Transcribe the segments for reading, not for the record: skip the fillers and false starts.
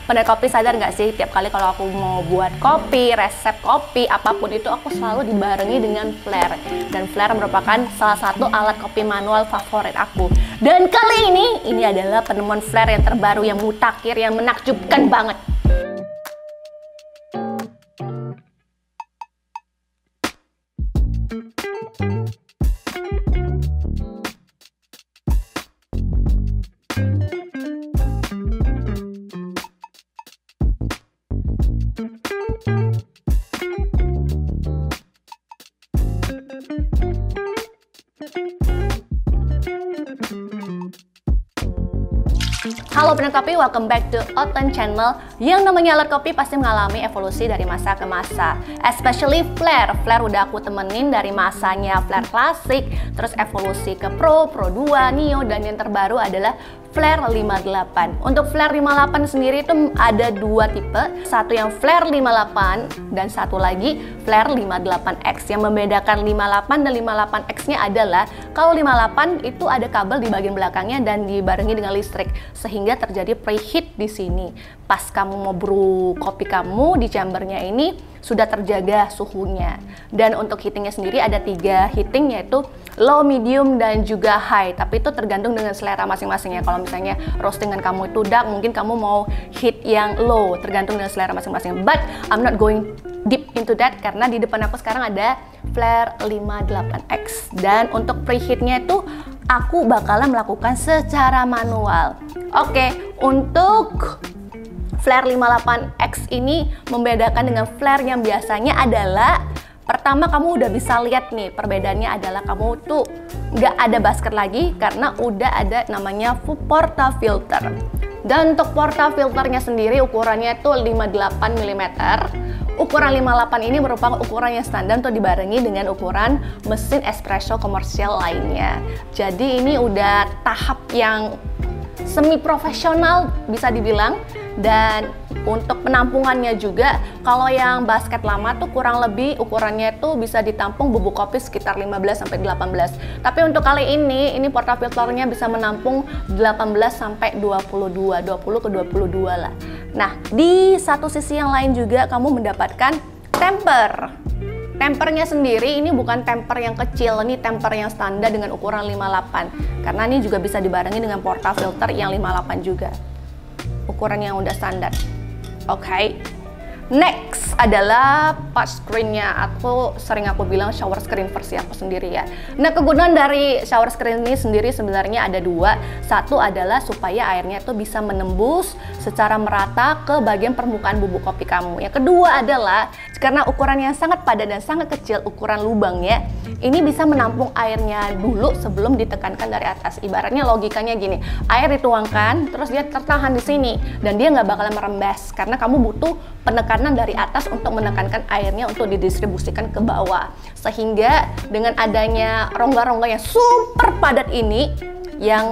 Pendengar kopi sadar nggak sih, tiap kali kalau aku mau buat kopi, resep kopi, apapun itu aku selalu dibarengi dengan flare. Dan flare merupakan salah satu alat kopi manual favorit aku. Dan kali ini adalah penemuan flare yang terbaru, yang mutakhir, yang menakjubkan banget. Halo pendengar kopi, welcome back to Oten Channel. Yang namanya alat kopi pasti mengalami evolusi dari masa ke masa. Especially flare. Flare udah aku temenin dari masanya flare klasik, terus evolusi ke Pro, Pro 2, Neo, dan yang terbaru adalah flare 58. Untuk flare 58 sendiri itu ada dua tipe. Satu yang flare 58 dan satu lagi flare 58X. Yang membedakan 58 dan 58X-nya adalah kalau 58 itu ada kabel di bagian belakangnya dan dibarengi dengan listrik, sehingga terjadi preheat di sini. Pas kamu mau brew kopi kamu di chambernya ini sudah terjaga suhunya. Dan untuk heatingnya sendiri ada 3 heating, yaitu low, medium, dan juga high. Tapi itu tergantung dengan selera masing-masingnya. Kalau misalnya roastingan kamu itu dark, mungkin kamu mau heat yang low, tergantung dengan selera masing-masing. But I'm not going deep into that karena di depan aku sekarang ada flare 58X. Dan untuk preheatnya itu aku bakalan melakukan secara manual. Oke, untuk flare 58X ini membedakan dengan flare yang biasanya adalah, pertama kamu udah bisa lihat nih perbedaannya adalah kamu tuh nggak ada basket lagi karena udah ada namanya portafilter. Dan untuk portafilternya sendiri ukurannya tuh 58 mm. Ukuran 58 ini merupakan ukuran yang standar untuk dibarengi dengan ukuran mesin espresso komersial lainnya. Jadi ini udah tahap yang semi profesional bisa dibilang. Dan untuk penampungannya juga, kalau yang basket lama tuh kurang lebih ukurannya tuh bisa ditampung bubuk kopi sekitar 15-18. Tapi untuk kali ini portafilternya bisa menampung 18 sampai 22, 20 ke 22 lah. Nah, di satu sisi yang lain juga kamu mendapatkan temper. Tempernya sendiri ini bukan temper yang kecil, ini temper yang standar dengan ukuran 58. Karena ini juga bisa dibarengi dengan portafilter yang 58 juga. Ukuran yang udah standar. Oke. Next adalah part screen-nya, atau sering aku bilang shower screen versi aku sendiri ya. Nah, kegunaan dari shower screen ini sendiri sebenarnya ada dua. Satu adalah supaya airnya itu bisa menembus secara merata ke bagian permukaan bubuk kopi kamu. Yang kedua adalah karena ukuran yang sangat padat dan sangat kecil ukuran lubangnya, ini bisa menampung airnya dulu sebelum ditekankan dari atas. Ibaratnya logikanya gini, air dituangkan terus dia tertahan di sini dan dia nggak bakalan merembes karena kamu butuh penekanan dari atas untuk menekankan airnya untuk didistribusikan ke bawah. Sehingga dengan adanya rongga-rongga yang super padat ini, yang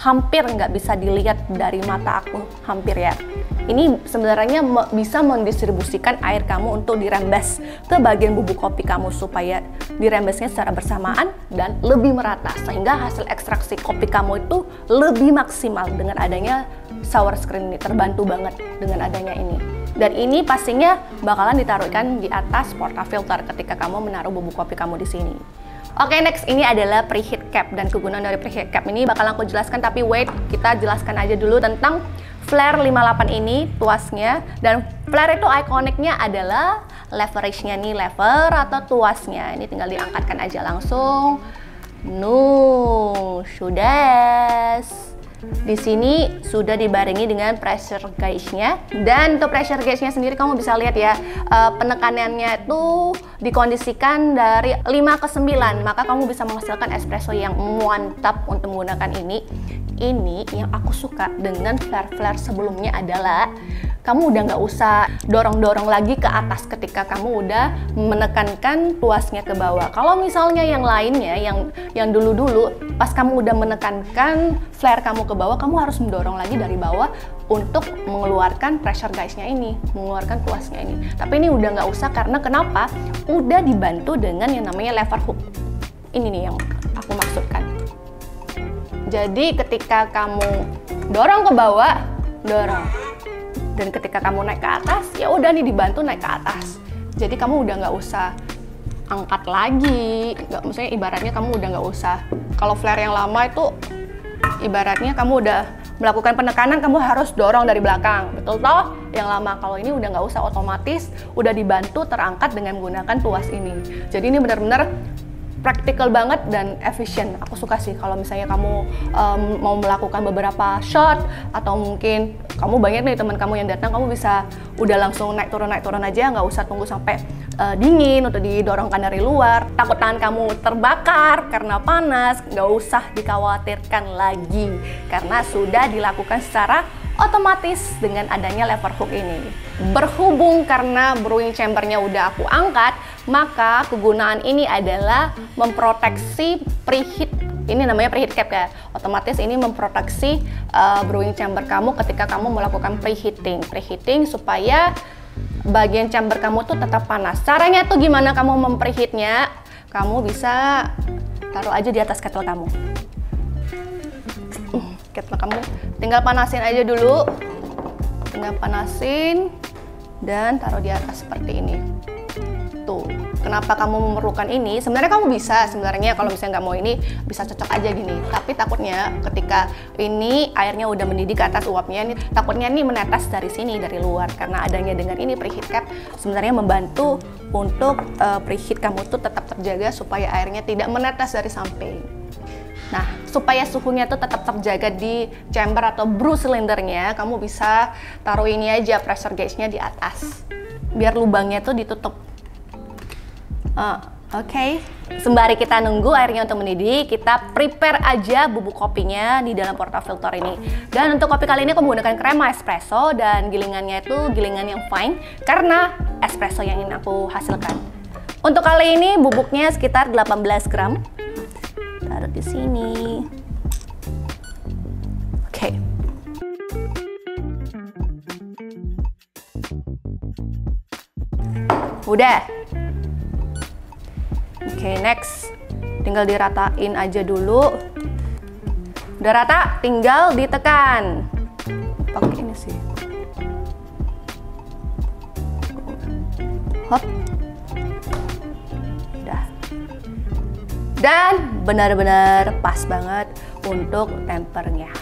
hampir nggak bisa dilihat dari mata aku, hampir ya, ini sebenarnya bisa mendistribusikan air kamu untuk dirembes ke bagian bubuk kopi kamu supaya dirembesnya secara bersamaan dan lebih merata, sehingga hasil ekstraksi kopi kamu itu lebih maksimal dengan adanya shower screen ini. Terbantu banget dengan adanya ini. Dan ini pastinya bakalan ditaruhkan di atas portafilter ketika kamu menaruh bubuk kopi kamu di sini. Oke, next ini adalah preheat cap, dan kegunaan dari preheat cap ini bakalan aku jelaskan, tapi wait, kita jelaskan aja dulu tentang flare 58 ini, tuasnya. Dan flare itu ikoniknya adalah leverage-nya nih, lever atau tuasnya. Ini tinggal diangkatkan aja langsung. Sudah. Di sini sudah dibarengi dengan pressure gauge-nya. Dan untuk pressure gauge-nya sendiri kamu bisa lihat ya, penekanannya itu dikondisikan dari 5 ke 9, maka kamu bisa menghasilkan espresso yang mantap untuk menggunakan ini. Ini yang aku suka dengan flare-flare sebelumnya adalah kamu udah nggak usah dorong-dorong lagi ke atas ketika kamu udah menekankan tuasnya ke bawah. Kalau misalnya yang lainnya, yang dulu-dulu pas kamu udah menekankan flare kamu ke bawah, kamu harus mendorong lagi dari bawah untuk mengeluarkan pressure gauge-nya ini, mengeluarkan tuasnya ini. Tapi ini udah nggak usah, karena kenapa? Udah dibantu dengan yang namanya lever hook. Ini nih yang aku maksudkan. Jadi ketika kamu dorong ke bawah, dorong, Dan ketika kamu naik ke atas, ya udah nih dibantu naik ke atas. Jadi kamu udah nggak usah angkat lagi, maksudnya ibaratnya kamu udah nggak usah. Kalau flare yang lama itu ibaratnya kamu udah melakukan penekanan, kamu harus dorong dari belakang, betul toh? Yang lama. Kalau ini udah nggak usah, otomatis udah dibantu terangkat dengan menggunakan tuas ini. Jadi ini benar-benar praktikal banget dan efisien. Aku suka sih kalau misalnya kamu mau melakukan beberapa shot, atau mungkin kamu banyak nih teman kamu yang datang, kamu bisa udah langsung naik turun aja, nggak usah tunggu sampai dingin untuk didorongkan dari luar. Takut tangan kamu terbakar karena panas, nggak usah dikhawatirkan lagi karena sudah dilakukan secara otomatis dengan adanya lever hook ini. Berhubung karena brewing chambernya udah aku angkat, maka kegunaan ini adalah memproteksi preheat. Ini namanya preheat cap ya. Otomatis ini memproteksi brewing chamber kamu ketika kamu melakukan preheating supaya bagian chamber kamu tuh tetap panas. Caranya tuh gimana kamu mempreheatnya? Kamu bisa taruh aja di atas kettle kamu. Kettle kamu tinggal panasin aja dulu, tinggal panasin dan taruh di atas seperti ini. Tuh, kenapa kamu memerlukan ini? Sebenarnya kamu bisa, kalau misalnya nggak mau ini, bisa cocok aja gini. Tapi takutnya ketika ini airnya udah mendidih ke atas uapnya, ini takutnya ini menetes dari sini, dari luar. Karena adanya dengan ini preheat cap sebenarnya membantu untuk preheat kamu tuh tetap terjaga supaya airnya tidak menetes dari samping. Nah, supaya suhunya tuh tetap terjaga di chamber atau brew silindernya, kamu bisa taruh ini aja, pressure gauge-nya di atas, biar lubangnya tuh ditutup. Oke. Sembari kita nunggu airnya untuk mendidih, kita prepare aja bubuk kopinya di dalam portafilter ini. Dan untuk kopi kali ini aku menggunakan crema espresso dan gilingannya itu gilingan yang fine karena espresso yang ingin aku hasilkan. Untuk kali ini bubuknya sekitar 18 gram. Taruh di sini. Oke. Udah. Oke, next. Tinggal diratain aja dulu. Udah rata, tinggal ditekan. Pakai ini sih. Hop. Udah. Dan benar-benar pas banget untuk tempernya.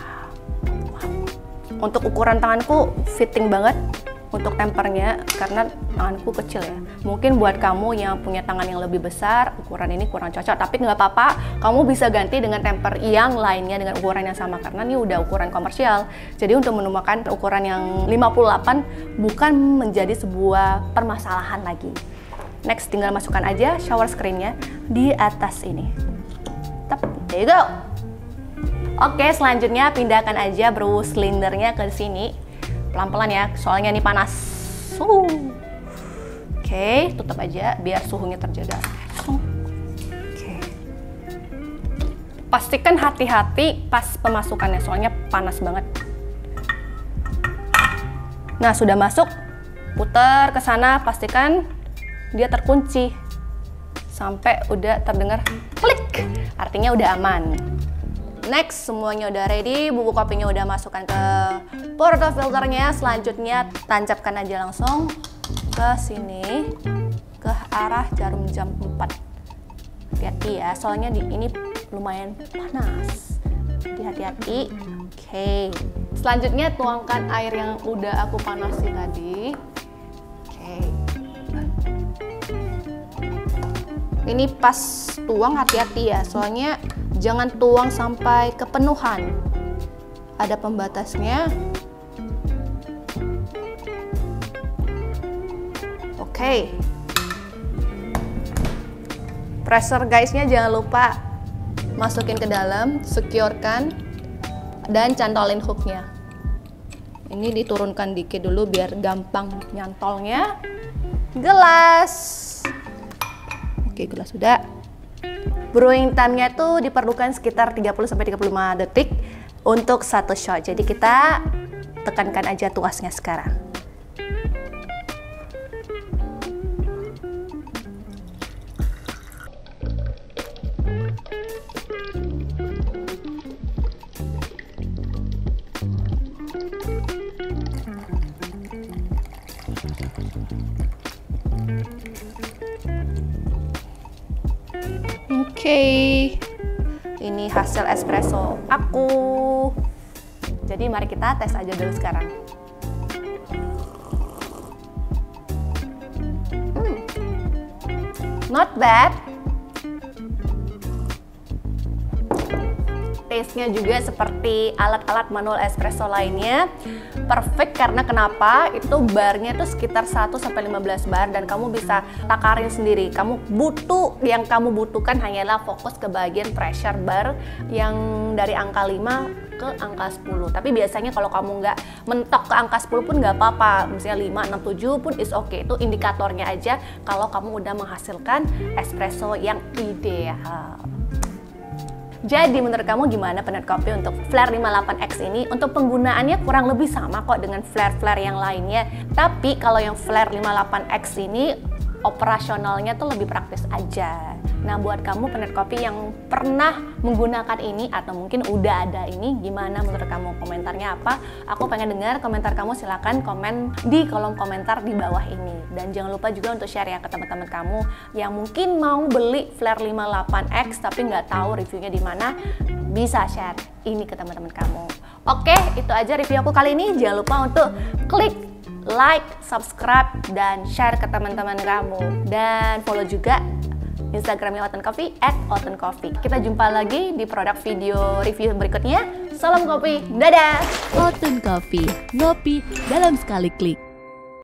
Untuk ukuran tanganku fitting banget untuk tempernya karena tanganku kecil ya. Mungkin buat kamu yang punya tangan yang lebih besar, ukuran ini kurang cocok, tapi nggak apa-apa, kamu bisa ganti dengan temper yang lainnya dengan ukuran yang sama karena ini udah ukuran komersial. Jadi untuk menemukan ukuran yang 58 bukan menjadi sebuah permasalahan lagi. Next, tinggal masukkan aja shower screen-nya di atas ini. Tap, there you go. Oke, selanjutnya pindahkan aja brew silindernya ke sini. Pelan-pelan ya, soalnya ini panas. Oke, tutup aja biar suhunya terjaga. Oke. Pastikan hati-hati pas pemasukannya, soalnya panas banget. Nah, sudah masuk, putar ke sana, pastikan dia terkunci sampai udah terdengar klik, artinya udah aman. Next, semuanya udah ready, bubuk kopinya udah masukkan ke portafilternya. Selanjutnya tancapkan aja langsung ke sini, ke arah jarum jam 4. Hati-hati ya, soalnya ini lumayan panas. Jadi hati-hati. Oke. Selanjutnya tuangkan air yang udah aku panasi tadi. Oke. Ini pas tuang hati-hati ya, soalnya jangan tuang sampai kepenuhan. Ada pembatasnya. Oke. Pressure guys-nya jangan lupa masukin ke dalam, securekan, dan cantolin hooknya. Ini diturunkan dikit dulu biar gampang nyantolnya. Gelas. Oke, gelas sudah. Brewing time-nya tuh diperlukan sekitar 30-35 detik untuk satu shot. Jadi kita tekankan aja tuasnya sekarang. Oke, ini hasil espresso aku. Jadi mari kita tes aja dulu sekarang. Not bad. Taste-nya juga seperti alat-alat manual espresso lainnya. Perfect karena kenapa? Itu barnya tuh sekitar 1-15 bar dan kamu bisa takarin sendiri. Yang kamu butuhkan hanyalah fokus ke bagian pressure bar yang dari angka 5 ke angka 10. Tapi biasanya kalau kamu nggak mentok ke angka 10 pun nggak apa-apa. Misalnya 5, 6, 7 pun is okay. Itu indikatornya aja kalau kamu udah menghasilkan espresso yang ideal. Jadi menurut kamu gimana pendengar kopi untuk Flare 58X ini? Untuk penggunaannya kurang lebih sama kok dengan flare-flare yang lainnya. Tapi kalau yang Flare 58X ini operasionalnya tuh lebih praktis aja. Nah buat kamu pendengar kopi yang pernah menggunakan ini atau mungkin udah ada ini, gimana menurut kamu? Komentarnya apa? Aku pengen dengar komentar kamu, silakan komen di kolom komentar di bawah ini. Dan jangan lupa juga untuk share ya ke teman-teman kamu yang mungkin mau beli Flare 58X tapi nggak tahu reviewnya di mana, bisa share ini ke teman-teman kamu. Oke, itu aja review aku kali ini. Jangan lupa untuk klik like, subscribe, dan share ke teman-teman kamu. Dan follow juga Instagramnya Oten Coffee @otencoffee. Kita jumpa lagi di produk video review berikutnya. Salam kopi, dadah! Oten Coffee, ngopi dalam sekali klik.